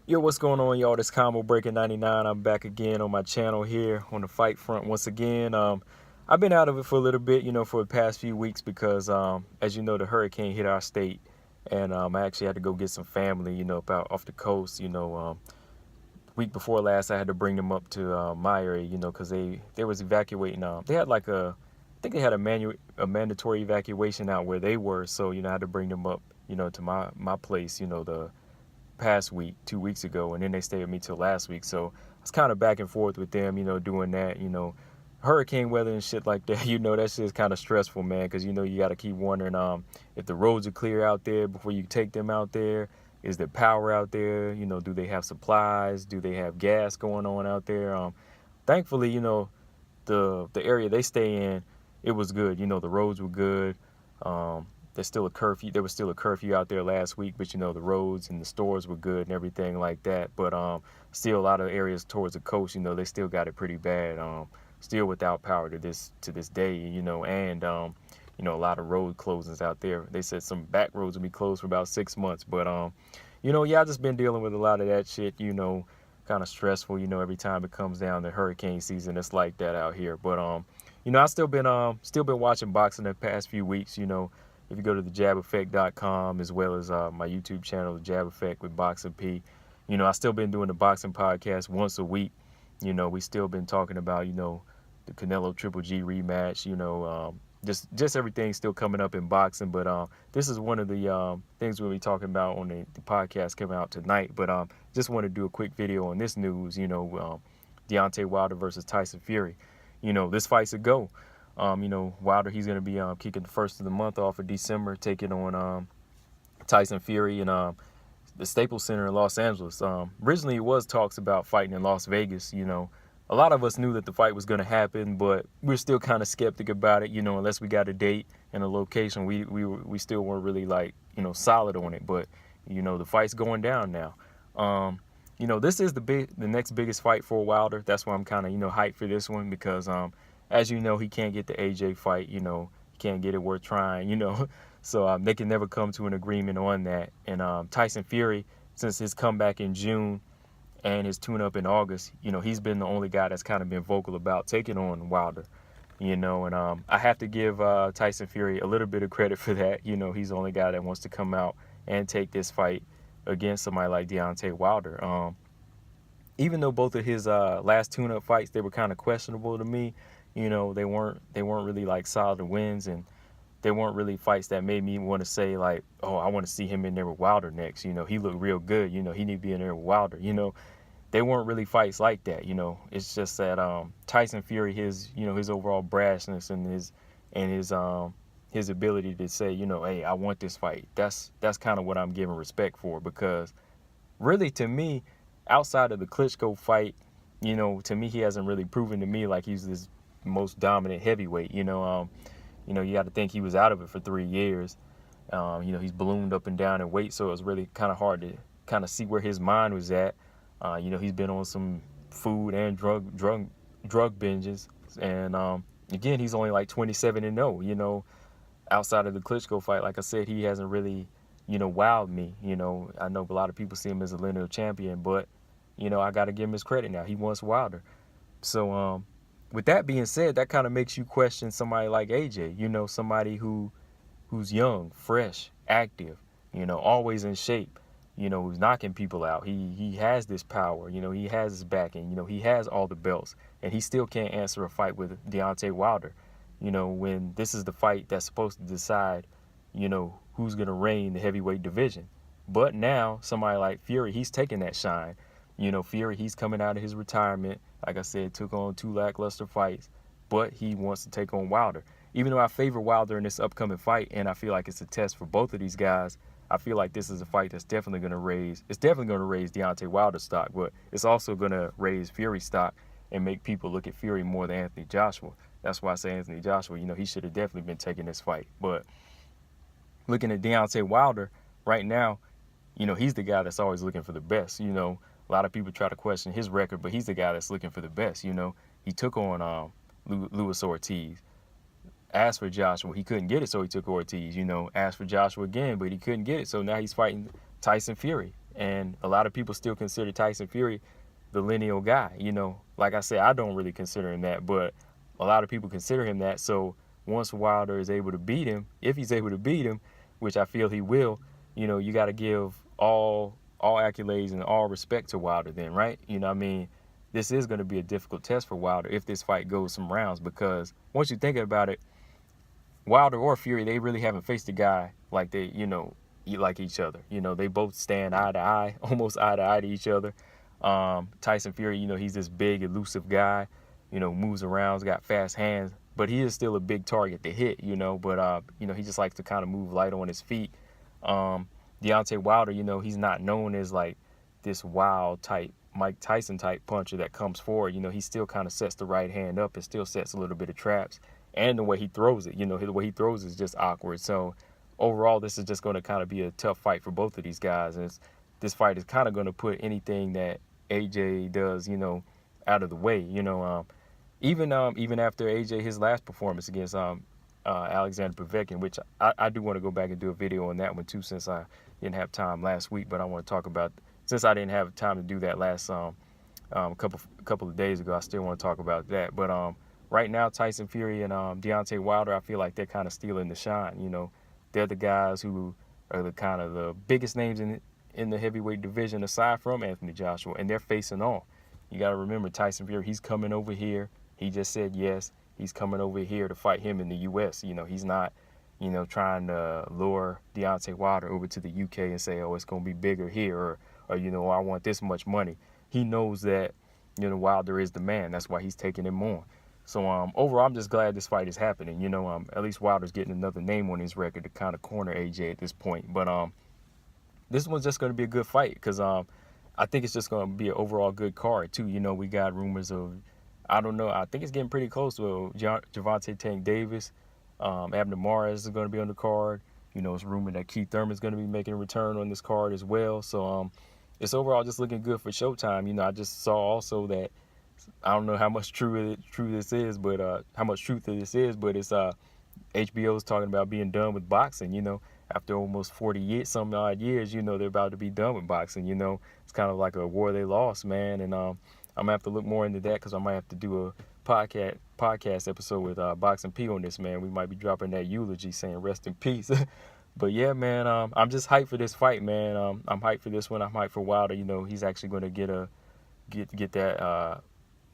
Yo, what's going on, y'all? This Combo Breaker 99. I'm back again on my channel here on the fight front once again. I've been out of it for a little bit, for the past few weeks because, as you know, the hurricane hit our state, and I actually had to go get some family, about off the coast. Week before last, I had to bring them up to my area, because they was evacuating. They had like I think they had a mandatory evacuation out where they were, so I had to bring them up, to my place, the past week, 2 weeks ago, and then they stayed with me till last week. So I was kind of back and forth with them, doing that, hurricane weather and shit like that. That shit's kind of stressful, man, because you got to keep wondering if the roads are clear out there before you take them out there. Is there power out there? Do they have supplies? Do they have gas going on out there? Thankfully, the area they stay in, it was good. The roads were good. There's still a curfew. There was still a curfew out there last week, but the roads and the stores were good and everything like that. But still a lot of areas towards the coast, they still got it pretty bad. Still without power to this day, and a lot of road closings out there. They said some back roads will be closed for about 6 months. But yeah, I just been dealing with a lot of that shit. Kind of stressful. Every time it comes down to hurricane season, it's like that out here. But I still been watching boxing the past few weeks. If you go to thejabeffect.com as well as my YouTube channel, The Jab Effect with Boxing P, I still been doing the boxing podcast once a week. We still been talking about, the Canelo Triple G rematch, just everything still coming up in boxing. But this is one of the things we'll be talking about on the podcast coming out tonight. But just want to do a quick video on this news, Deontay Wilder versus Tyson Fury. This fight's a go. Wilder, he's going to be kicking the first of the month off of December, taking on Tyson Fury in the Staples Center in Los Angeles. Originally, it was talks about fighting in Las Vegas. A lot of us knew that the fight was going to happen, but we're still kind of skeptic about it. Unless we got a date and a location, we still weren't really solid on it. But the fight's going down now. This is the next biggest fight for Wilder. That's why I'm kind of hyped for this one because as you know, he can't get the AJ fight. He can't get it worth trying. So they can never come to an agreement on that. And Tyson Fury, since his comeback in June and his tune-up in August, he's been the only guy that's kind of been vocal about taking on Wilder. And I have to give Tyson Fury a little bit of credit for that. He's the only guy that wants to come out and take this fight against somebody like Deontay Wilder. Even though both of his last tune-up fights, they were kind of questionable to me. They weren't really solid wins, and they weren't really fights that made me want to say oh, I want to see him in there with Wilder next. He looked real good. He need to be in there with Wilder. They weren't really fights like that. It's just that Tyson Fury, his overall brashness and his ability to say, hey, I want this fight. That's kind of what I'm giving respect for, because really, to me, outside of the Klitschko fight, to me, he hasn't really proven to me like he's this most dominant heavyweight. You got to think he was out of it for 3 years. He's ballooned up and down in weight, so it's really kind of hard to kind of see where his mind was at. He's been on some food and drug binges, and again, he's only 27-0. Outside of the Klitschko fight, like I said, he hasn't really wowed me. I know a lot of people see him as a lineal champion, but I got to give him his credit now. He wants Wilder. So with that being said, that kind of makes you question somebody like AJ, somebody who's young, fresh, active, always in shape, who's knocking people out. He has this power, he has his backing, he has all the belts, and he still can't answer a fight with Deontay Wilder, when this is the fight that's supposed to decide, who's going to reign the heavyweight division. But now somebody like Fury, he's taking that shine. Fury, he's coming out of his retirement. Like I said, took on 2 lackluster fights, but he wants to take on Wilder. Even though I favor Wilder in this upcoming fight, and I feel like it's a test for both of these guys, I feel like this is a fight that's definitely going to raise Deontay Wilder's stock, but it's also going to raise Fury's stock and make people look at Fury more than Anthony Joshua. That's why I say Anthony Joshua, he should have definitely been taking this fight. But looking at Deontay Wilder right now, he's the guy that's always looking for the best. A lot of people try to question his record, but he's the guy that's looking for the best. He took on Luis Ortiz. Asked for Joshua, he couldn't get it, so he took Ortiz. Asked for Joshua again, but he couldn't get it, so now he's fighting Tyson Fury. And a lot of people still consider Tyson Fury the lineal guy. Like I said, I don't really consider him that, but a lot of people consider him that. So once Wilder is able to beat him, if he's able to beat him, which I feel he will, you got to give all accolades and all respect to Wilder then, right? This is going to be a difficult test for Wilder if this fight goes some rounds, because once you think about it, Wilder or Fury, they really haven't faced a guy like they, like each other. They both stand eye to eye, almost eye to eye to each other. Tyson Fury, he's this big, elusive guy, moves around, has got fast hands, but he is still a big target to hit, but, he just likes to kind of move light on his feet. Deontay Wilder, he's not known as like this wild type, Mike Tyson type puncher that comes forward. He still kind of sets the right hand up and still sets a little bit of traps. And the way he throws it, the way he throws is just awkward. So overall, this is just going to kind of be a tough fight for both of these guys. And this fight is kind of going to put anything that AJ does, out of the way. Even after AJ, his last performance against Alexander Povetkin, which I do want to go back and do a video on that one too, since I didn't have time last week. But I want to talk about, since I didn't have time to do that last couple of days ago, I still want to talk about that. But right now, Tyson Fury and Deontay Wilder, I feel like they're kind of stealing the shine. They're the guys who are the kind of the biggest names in the heavyweight division aside from Anthony Joshua, and they're facing off. You got to remember, Tyson Fury, he's coming over here. He just said yes. He's coming over here to fight him in the U.S. He's not, trying to lure Deontay Wilder over to the U.K. and say, oh, it's going to be bigger here, or I want this much money. He knows that, Wilder is the man. That's why he's taking him on. So overall, I'm just glad this fight is happening. At least Wilder's getting another name on his record to kind of corner AJ at this point. But this one's just going to be a good fight, because I think it's just going to be an overall good card too. We got rumors of, I don't know, I think it's getting pretty close to Gervonta Tank Davis. Abner Mares is going to be on the card. It's rumored that Keith Thurman's going to be making a return on this card as well. So it's overall just looking good for Showtime. I just saw also that, I don't know how much true this is, but how much truth this is, but it's HBO's talking about being done with boxing. After almost 40 years, some odd years, they're about to be done with boxing. It's kind of like a war they lost, man. And I'm gonna have to look more into that, because I might have to do a podcast episode with Boxing P on this, man. We might be dropping that eulogy saying rest in peace. But yeah, man, I'm just hyped for this fight, man. I'm hyped for this one. I'm hyped for Wilder. He's actually going to get that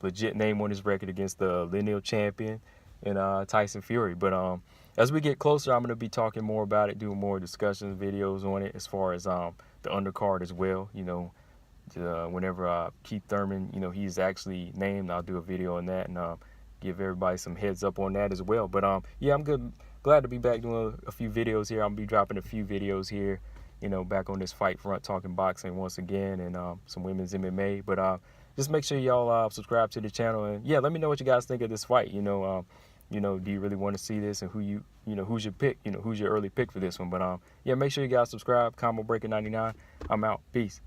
legit name on his record against the lineal champion and Tyson Fury. But as we get closer, I'm going to be talking more about it, doing more discussions, videos on it, as far as the undercard as well. Whenever Keith Thurman, he's actually named, I'll do a video on that and give everybody some heads up on that as well. But yeah, I'm glad to be back doing a few videos here. I'm gonna be dropping a few videos here, back on this fight front, talking boxing once again, and some women's MMA. But just make sure y'all subscribe to the channel, and yeah, let me know what you guys think of this fight. Do you really want to see this, and who's your pick? Who's your early pick for this one? But yeah, make sure you guys subscribe. Combo Breaker 99. I'm out. Peace.